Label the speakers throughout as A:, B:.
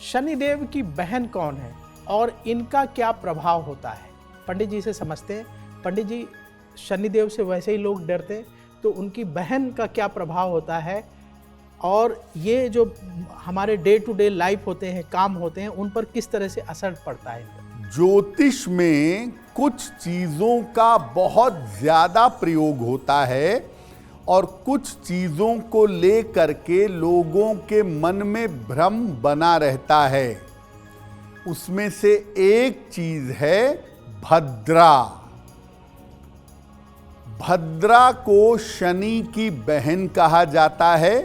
A: शनिदेव की बहन कौन है और इनका क्या प्रभाव होता है? पंडित जी से समझते हैं। पंडित जी, शनिदेव से वैसे ही लोग डरते हैं, तो उनकी बहन का क्या प्रभाव होता है और ये जो हमारे डे टू डे लाइफ होते हैं, काम होते हैं, उन पर किस तरह से असर पड़ता है?
B: ज्योतिष में कुछ चीजों का बहुत ज्यादा प्रयोग होता है और कुछ चीजों को लेकर के लोगों के मन में भ्रम बना रहता है। उसमें से एक चीज है भद्रा। भद्रा को शनि की बहन कहा जाता है।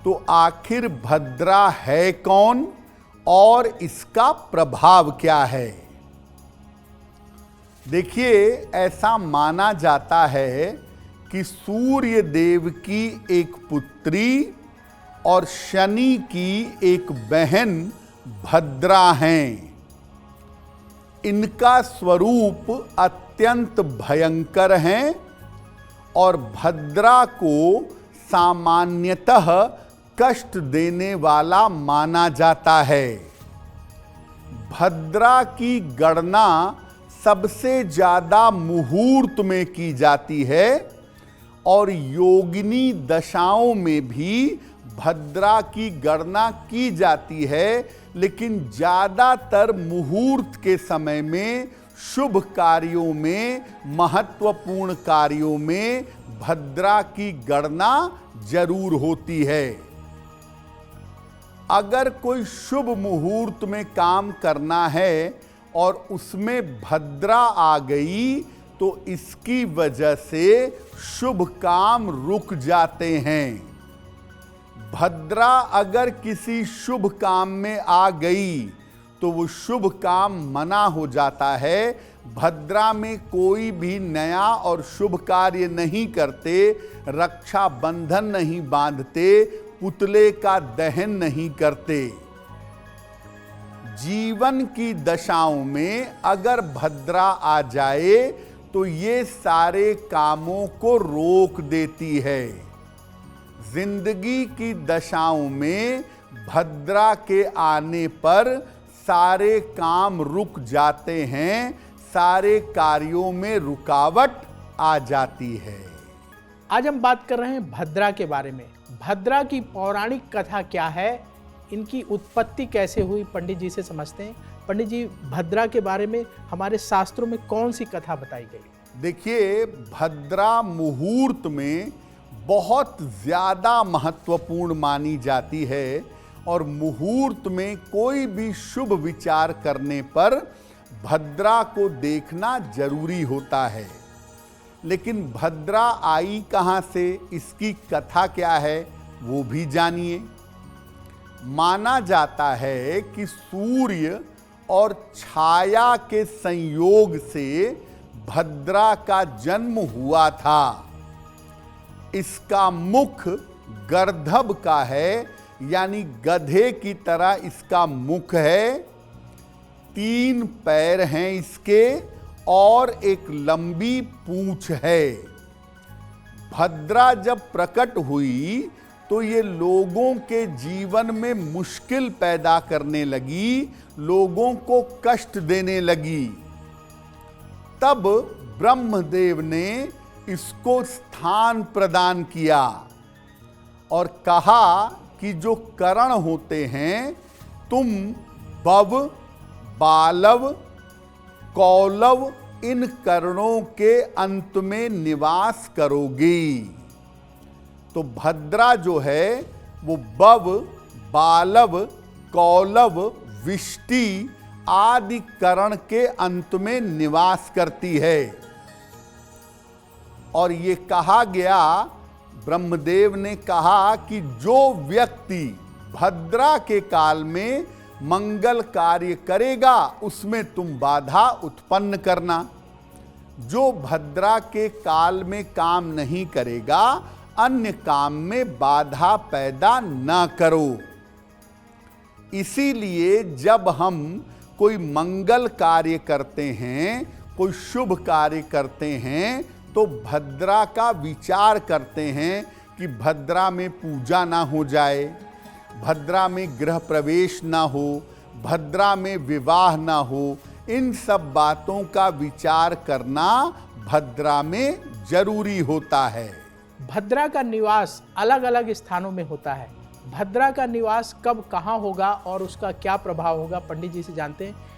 B: तो आखिर भद्रा है कौन और इसका प्रभाव क्या है? देखिए, ऐसा माना जाता है कि सूर्य देव की एक पुत्री और शनि की एक बहन भद्रा हैं। इनका स्वरूप अत्यंत भयंकर है और भद्रा को सामान्यतः कष्ट देने वाला माना जाता है। भद्रा की गणना सबसे ज्यादा मुहूर्त में की जाती है और योगिनी दशाओं में भी भद्रा की गणना की जाती है, लेकिन ज्यादातर मुहूर्त के समय में, शुभ कार्यों में, महत्वपूर्ण कार्यों में भद्रा की गणना जरूर होती है। अगर कोई शुभ मुहूर्त में काम करना है और उसमें भद्रा आ गई तो इसकी वजह से शुभ काम रुक जाते हैं। भद्रा अगर किसी शुभ काम में आ गई तो वो शुभ काम मना हो जाता है। भद्रा में कोई भी नया और शुभ कार्य नहीं करते, रक्षा बंधन नहीं बांधते, पुतले का दहन नहीं करते। जीवन की दशाओं में अगर भद्रा आ जाए तो ये सारे कामों को रोक देती है। जिंदगी की दशाओं में भद्रा के आने पर सारे काम रुक जाते हैं, सारे कार्यों में रुकावट आ जाती है।
A: आज हम बात कर रहे हैं भद्रा के बारे में। भद्रा की पौराणिक कथा क्या है, इनकी उत्पत्ति कैसे हुई, पंडित जी से समझते हैं। पंडित जी, भद्रा के बारे में हमारे शास्त्रों में कौन सी कथा बताई गई?
B: देखिए, भद्रा मुहूर्त में बहुत ज़्यादा महत्वपूर्ण मानी जाती है और मुहूर्त में कोई भी शुभ विचार करने पर भद्रा को देखना जरूरी होता है। लेकिन भद्रा आई कहाँ से, इसकी कथा क्या है, वो भी जानिए। माना जाता है कि सूर्य और छाया के संयोग से भद्रा का जन्म हुआ था। इसका मुख गर्दभ का है, यानी गधे की तरह इसका मुख है। 3 पैर हैं इसके और एक लंबी पूंछ है। भद्रा जब प्रकट हुई तो ये लोगों के जीवन में मुश्किल पैदा करने लगी, लोगों को कष्ट देने लगी। तब ब्रह्मदेव ने इसको स्थान प्रदान किया और कहा कि जो करण होते हैं, तुम बव, बालव, कौलव, इन करणों के अंत में निवास करोगी। तो भद्रा जो है वो बव, बालव, कौलव, विष्टि आदि करण के अंत में निवास करती है। और ये कहा गया, ब्रह्मदेव ने कहा कि जो व्यक्ति भद्रा के काल में मंगल कार्य करेगा उसमें तुम बाधा उत्पन्न करना। जो भद्रा के काल में काम नहीं करेगा, अन्य काम में बाधा पैदा ना करो। इसीलिए जब हम कोई मंगल कार्य करते हैं, कोई शुभ कार्य करते हैं, तो भद्रा का विचार करते हैं कि भद्रा में पूजा ना हो जाए, भद्रा में गृह प्रवेश ना हो, भद्रा में विवाह ना हो, इन सब बातों का विचार करना भद्रा में जरूरी होता है।
A: भद्रा का निवास अलग अलग स्थानों में होता है। भद्रा का निवास कब कहाँ होगा और उसका क्या प्रभाव होगा, पंडित जी से जानते हैं।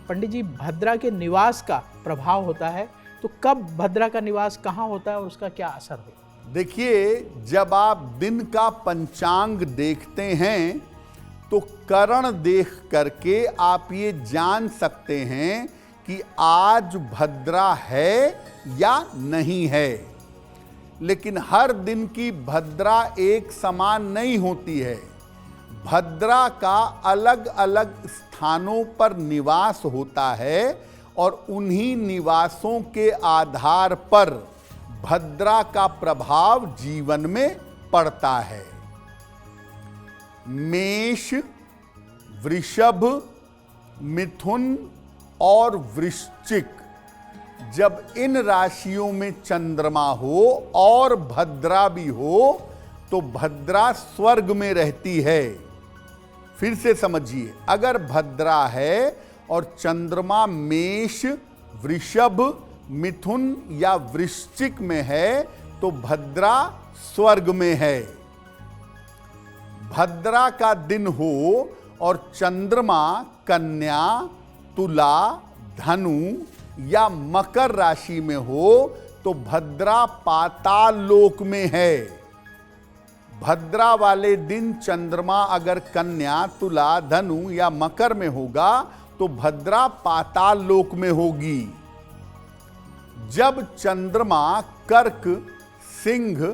A: पंडित जी, भद्रा के निवास का प्रभाव होता है तो कब भद्रा का निवास कहाँ होता है और उसका क्या असर होगा?
B: देखिए, जब आप दिन का पंचांग देखते हैं तो करण देख करके आप ये जान सकते हैं कि आज भद्रा है या नहीं है। लेकिन हर दिन की भद्रा एक समान नहीं होती है। भद्रा का अलग अलग स्थानों पर निवास होता है और उन्हीं निवासों के आधार पर भद्रा का प्रभाव जीवन में पड़ता है। मेष, वृषभ, मिथुन और वृश्चिक, जब इन राशियों में चंद्रमा हो और भद्रा भी हो तो भद्रा स्वर्ग में रहती है। फिर से समझिए, अगर भद्रा है और चंद्रमा मेष, वृषभ, मिथुन या वृश्चिक में है तो भद्रा स्वर्ग में है। भद्रा का दिन हो और चंद्रमा कन्या, तुला, धनु या मकर राशि में हो तो भद्रा पाताल लोक में है। भद्रा वाले दिन चंद्रमा अगर कन्या, तुला, धनु या मकर में होगा तो भद्रा पाताल लोक में होगी। जब चंद्रमा कर्क, सिंह,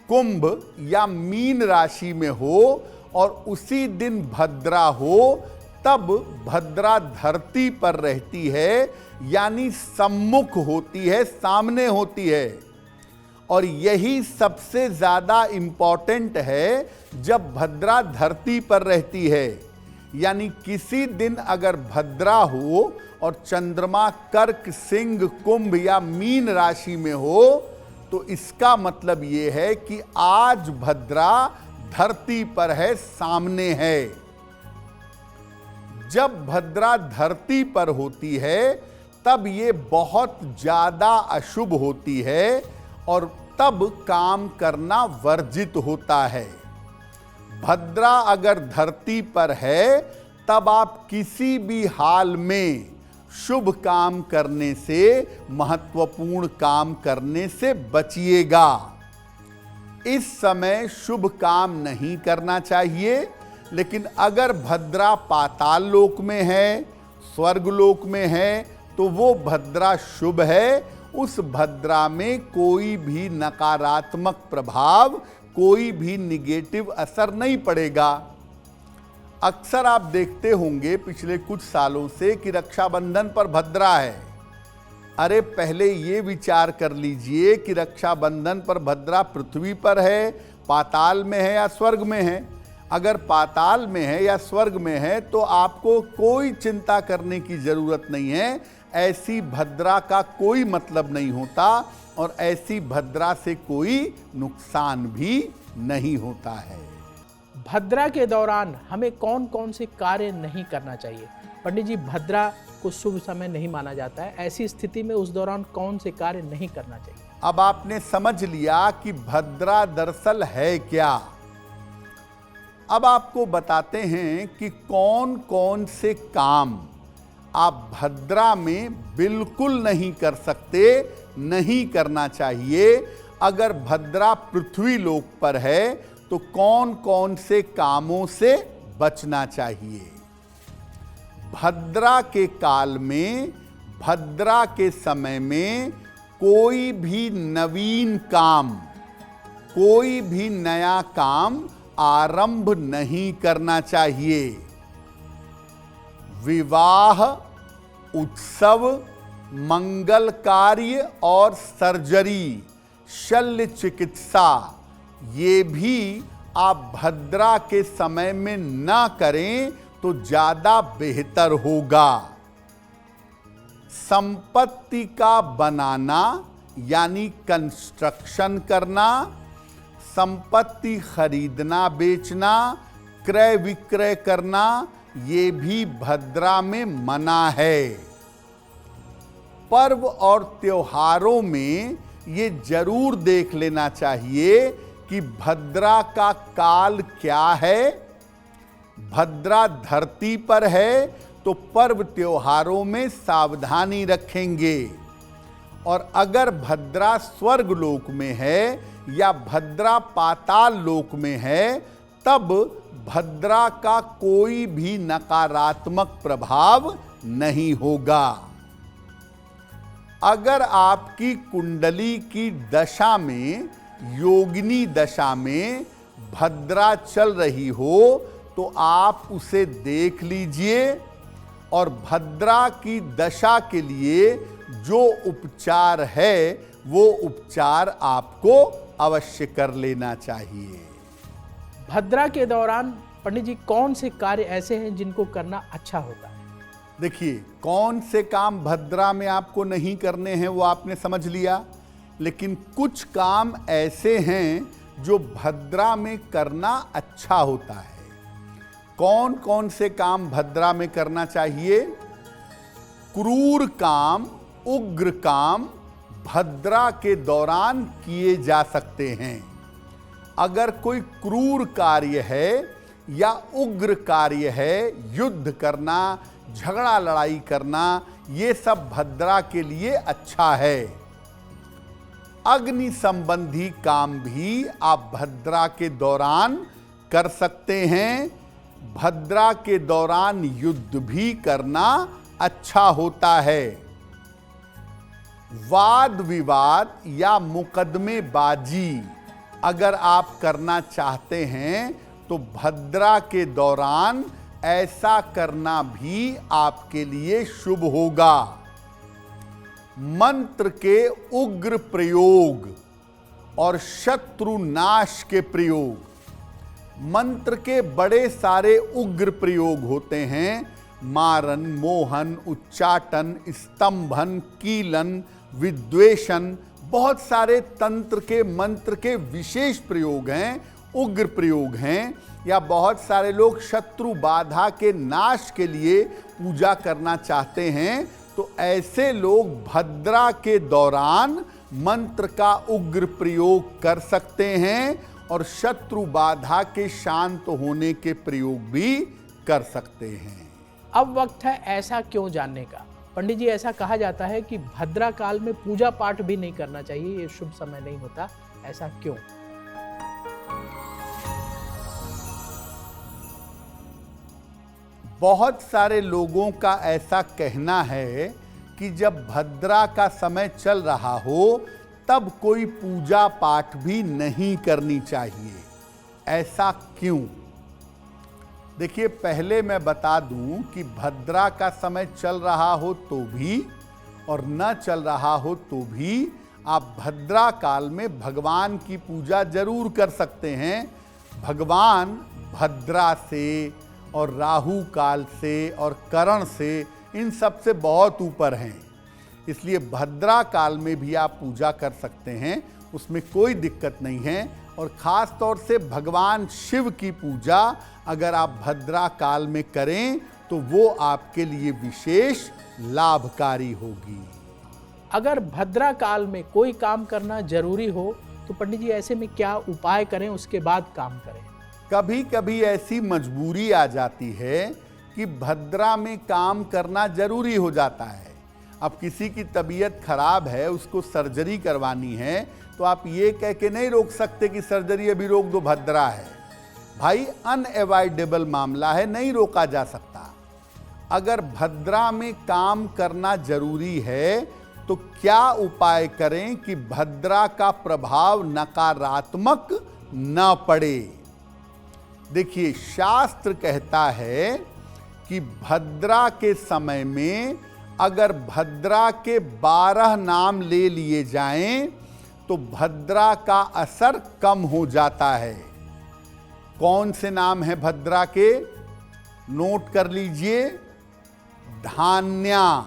B: कुंभ या मीन राशि में हो और उसी दिन भद्रा हो तब भद्रा धरती पर रहती है, यानी सम्मुख होती है, सामने होती है। और यही सबसे ज्यादा इंपॉर्टेंट है जब भद्रा धरती पर रहती है। यानी किसी दिन अगर भद्रा हो और चंद्रमा कर्क, सिंह, कुंभ या मीन राशि में हो तो इसका मतलब यह है कि आज भद्रा धरती पर है, सामने है। जब भद्रा धरती पर होती है तब ये बहुत ज्यादा अशुभ होती है और तब काम करना वर्जित होता है। भद्रा अगर धरती पर है तब आप किसी भी हाल में शुभ काम करने से, महत्वपूर्ण काम करने से बचिएगा। इस समय शुभ काम नहीं करना चाहिए। लेकिन अगर भद्रा पाताल लोक में है, स्वर्ग लोक में है तो वो भद्रा शुभ है। उस भद्रा में कोई भी नकारात्मक प्रभाव, कोई भी निगेटिव असर नहीं पड़ेगा। अक्सर आप देखते होंगे पिछले कुछ सालों से कि रक्षाबंधन पर भद्रा है। अरे पहले ये विचार कर लीजिए कि रक्षाबंधन पर भद्रा पृथ्वी पर है, पाताल में है या स्वर्ग में है। अगर पाताल में है या स्वर्ग में है तो आपको कोई चिंता करने की जरूरत नहीं है। ऐसी भद्रा का कोई मतलब नहीं होता और ऐसी भद्रा से कोई नुकसान भी नहीं होता है।
A: भद्रा के दौरान हमें कौन कौन से कार्य नहीं करना चाहिए? पंडित जी, भद्रा को शुभ समय नहीं माना जाता है, ऐसी स्थिति में उस दौरान कौन से कार्य नहीं करना चाहिए?
B: अब आपने समझ लिया कि भद्रा दरअसल है क्या। अब आपको बताते हैं कि कौन कौन से काम आप भद्रा में बिल्कुल नहीं कर सकते, नहीं करना चाहिए। अगर भद्रा पृथ्वी लोक पर है तो कौन कौन से कामों से बचना चाहिए। भद्रा के काल में, भद्रा के समय में कोई भी नवीन काम, कोई भी नया काम आरंभ नहीं करना चाहिए। विवाह, उत्सव, मंगल कार्य और सर्जरी, शल्य चिकित्सा, ये भी आप भद्रा के समय में ना करें तो ज्यादा बेहतर होगा। संपत्ति का बनाना यानी कंस्ट्रक्शन करना, संपत्ति खरीदना बेचना, क्रय विक्रय करना ये भी भद्रा में मना है। पर्व और त्योहारों में ये जरूर देख लेना चाहिए कि भद्रा का काल क्या है। भद्रा धरती पर है तो पर्व त्योहारों में सावधानी रखेंगे, और अगर भद्रा स्वर्ग लोक में है या भद्रा पाताल लोक में है तब भद्रा का कोई भी नकारात्मक प्रभाव नहीं होगा। अगर आपकी कुंडली की दशा में, योगिनी दशा में भद्रा चल रही हो तो आप उसे देख लीजिए, और भद्रा की दशा के लिए जो उपचार है वो उपचार आपको अवश्य कर लेना चाहिए।
A: भद्रा के दौरान पंडित जी कौन से कार्य ऐसे हैं जिनको करना अच्छा होता है?
B: देखिए, कौन से काम भद्रा में आपको नहीं करने हैं वो आपने समझ लिया, लेकिन कुछ काम ऐसे हैं जो भद्रा में करना अच्छा होता है। कौन कौन से काम भद्रा में करना चाहिए? क्रूर काम, उग्र काम भद्रा के दौरान किए जा सकते हैं। अगर कोई क्रूर कार्य है या उग्र कार्य है, युद्ध करना, झगड़ा लड़ाई करना, ये सब भद्रा के लिए अच्छा है। अग्नि संबंधी काम भी आप भद्रा के दौरान कर सकते हैं। भद्रा के दौरान युद्ध भी करना अच्छा होता है। वाद विवाद या मुकदमेबाजी अगर आप करना चाहते हैं तो भद्रा के दौरान ऐसा करना भी आपके लिए शुभ होगा। मंत्र के उग्र प्रयोग और शत्रु नाश के प्रयोग, मंत्र के बड़े सारे उग्र प्रयोग होते हैं। मारन, मोहन, उच्चाटन, स्तंभन, कीलन, विद्वेषण, बहुत सारे तंत्र के मंत्र के विशेष प्रयोग हैं, उग्र प्रयोग हैं। या बहुत सारे लोग शत्रु बाधा के नाश के लिए पूजा करना चाहते हैं, तो ऐसे लोग भद्रा के दौरान मंत्र का उग्र प्रयोग कर सकते हैं और शत्रु बाधा के शांत होने के प्रयोग भी कर सकते हैं।
A: अब वक्त है ऐसा क्यों जानने का। पंडित जी, ऐसा कहा जाता है कि भद्रा काल में पूजा पाठ भी नहीं करना चाहिए, ये शुभ समय नहीं होता, ऐसा क्यों?
B: बहुत सारे लोगों का ऐसा कहना है कि जब भद्रा का समय चल रहा हो तब कोई पूजा पाठ भी नहीं करनी चाहिए। ऐसा क्यों? देखिए, पहले मैं बता दूं कि भद्रा का समय चल रहा हो तो भी और न चल रहा हो तो भी आप भद्रा काल में भगवान की पूजा जरूर कर सकते हैं। भगवान भद्रा से और राहु काल से और करण से, इन सब से बहुत ऊपर हैं। इसलिए भद्रा काल में भी आप पूजा कर सकते हैं, उसमें कोई दिक्कत नहीं है। और ख़ास तौर से भगवान शिव की पूजा अगर आप भद्रा काल में करें तो वो आपके लिए विशेष लाभकारी होगी।
A: अगर भद्रा काल में कोई काम करना जरूरी हो तो पंडित जी ऐसे में क्या उपाय करें, उसके बाद काम करें?
B: कभी कभी ऐसी मजबूरी आ जाती है कि भद्रा में काम करना जरूरी हो जाता है। अब किसी की तबीयत खराब है, उसको सर्जरी करवानी है, तो आप ये कह के नहीं रोक सकते कि सर्जरी अभी रोक दो, भद्रा है। भाई, अनएवॉइडेबल मामला है, नहीं रोका जा सकता। अगर भद्रा में काम करना जरूरी है तो क्या उपाय करें कि भद्रा का प्रभाव नकारात्मक न पड़े? देखिए, शास्त्र कहता है कि भद्रा के समय में अगर भद्रा के 12 नाम ले लिए जाएं तो भद्रा का असर कम हो जाता है। कौन से नाम है भद्रा के? नोट कर लीजिए। धान्या,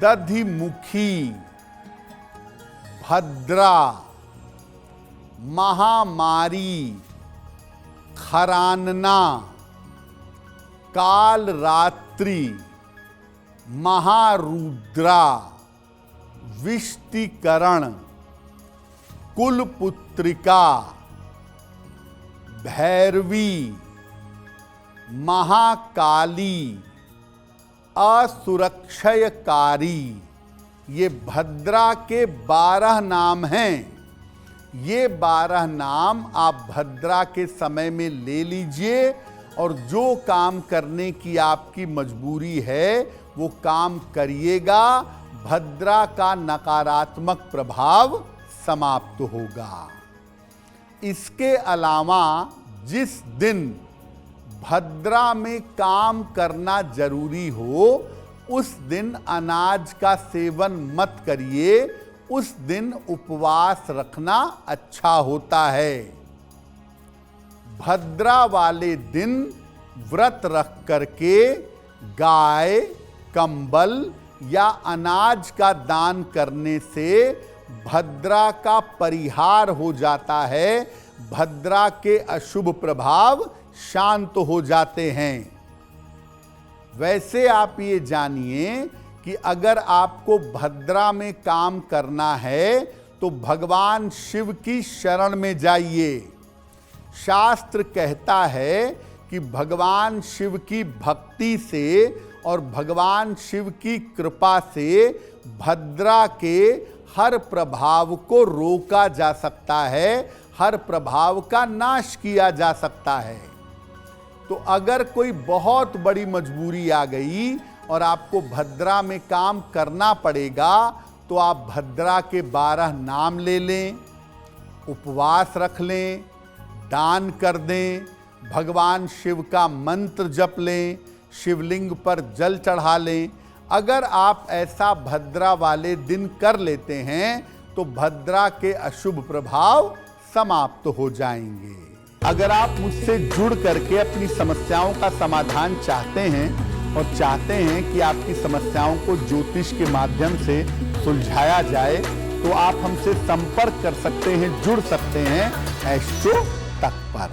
B: दधिमुखी, भद्रा, महामारी, खरानना, काल रात्रि, महारुद्रा, विष्टिकरण, कुलपुत्रिका, भैरवी, महाकाली, असुरक्षयकारी, ये भद्रा के 12 नाम हैं। ये 12 नाम आप भद्रा के समय में ले लीजिए और जो काम करने की आपकी मजबूरी है वो काम करिएगा। भद्रा का नकारात्मक प्रभाव समाप्त होगा। इसके अलावा जिस दिन भद्रा में काम करना जरूरी हो उस दिन अनाज का सेवन मत करिए, उस दिन उपवास रखना अच्छा होता है। भद्रा वाले दिन व्रत रख करके गाय, कंबल या अनाज का दान करने से भद्रा का परिहार हो जाता है, भद्रा के अशुभ प्रभाव शांत हो जाते हैं। वैसे आप ये जानिए कि अगर आपको भद्रा में काम करना है तो भगवान शिव की शरण में जाइए। शास्त्र कहता है कि भगवान शिव की भक्ति से और भगवान शिव की कृपा से भद्रा के हर प्रभाव को रोका जा सकता है, हर प्रभाव का नाश किया जा सकता है। तो अगर कोई बहुत बड़ी मजबूरी आ गई और आपको भद्रा में काम करना पड़ेगा तो आप भद्रा के 12 नाम ले लें, उपवास रख लें, दान कर दें, भगवान शिव का मंत्र जप लें, शिवलिंग पर जल चढ़ा लें। अगर आप ऐसा भद्रा वाले दिन कर लेते हैं तो भद्रा के अशुभ प्रभाव समाप्त हो जाएंगे। अगर आप मुझसे जुड़ करके अपनी समस्याओं का समाधान चाहते हैं और चाहते हैं कि आपकी समस्याओं को ज्योतिष के माध्यम से सुलझाया जाए तो आप हमसे संपर्क कर सकते हैं, जुड़ सकते हैं एस्ट्रो तक पर।